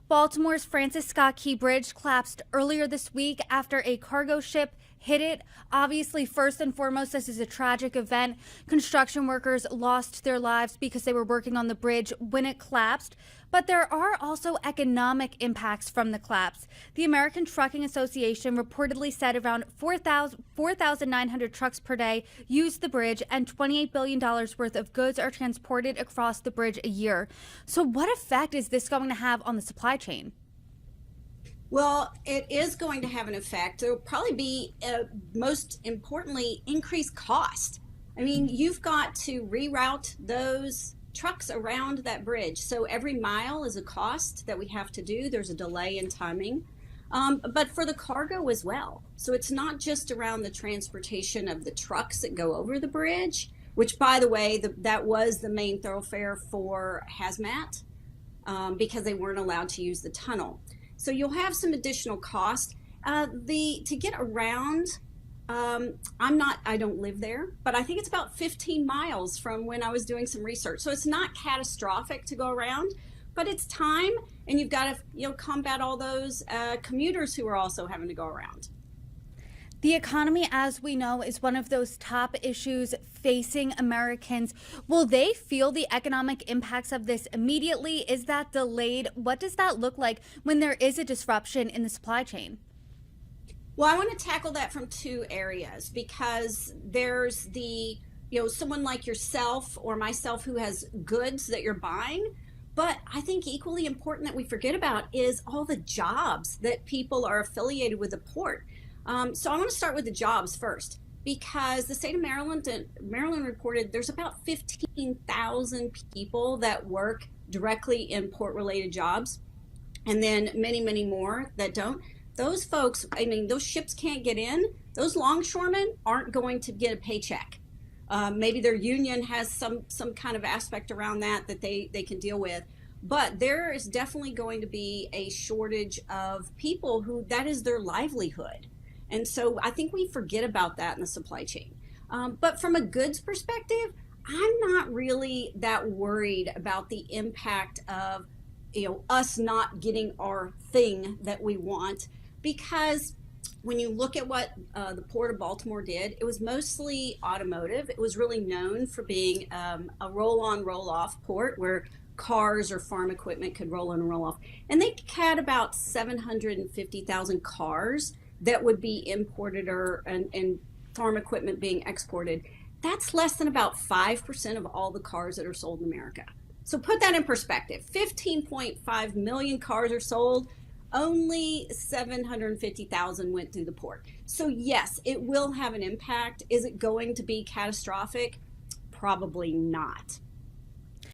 Baltimore's Francis Scott Key Bridge collapsed earlier this week after a cargo ship hit it. Obviously, first and foremost, this is a tragic event. Construction workers lost their lives because they were working on the bridge when it collapsed. But there are also economic impacts from the collapse. The American Trucking Association reportedly said around 4,900 trucks per day use the bridge, and $28 billion worth of goods are transported across the bridge a year. So what effect is this going to have on the supply chain? Well, it is going to have an effect. There will probably be, most importantly, increased cost. I mean, you've got to reroute those trucks around that bridge. So every mile is a cost that we have to do. There's a delay in timing, but for the cargo as well. So it's not just around the transportation of the trucks that go over the bridge, which, by the way, that was the main thoroughfare for hazmat, because they weren't allowed to use the tunnel. So you'll have some additional cost. To get around, I don't live there, but I think it's about 15 miles from when I was doing some research. So it's not catastrophic to go around, but it's time, and you've got to combat all those commuters who are also having to go around. The economy, as we know, is one of those top issues facing Americans. Will they feel the economic impacts of this immediately? Is that delayed? What does that look like when there is a disruption in the supply chain? Well, I want to tackle that from two areas, because there's the, someone like yourself or myself who has goods that you're buying. But I think equally important that we forget about is all the jobs that people are affiliated with the port. So I want to start with the jobs first, because the state of Maryland reported there's about 15,000 people that work directly in port-related jobs, and then many, many more that don't. Those folks, those ships can't get in. Those longshoremen aren't going to get a paycheck. Maybe their union has some kind of aspect around that they can deal with. But there is definitely going to be a shortage of people who that is their livelihood. And so I think we forget about that in the supply chain. But from a goods perspective, I'm not really that worried about the impact of us not getting our thing that we want, because when you look at what the Port of Baltimore did, it was mostly automotive. It was really known for being a roll-on, roll-off port where cars or farm equipment could roll on and roll off. And they had about 750,000 cars that would be imported and farm equipment being exported. That's less than about 5% of all the cars that are sold in America. So put that in perspective. 15.5 million cars are sold. Only 750,000 went through the port. So yes, it will have an impact. Is it going to be catastrophic? Probably not.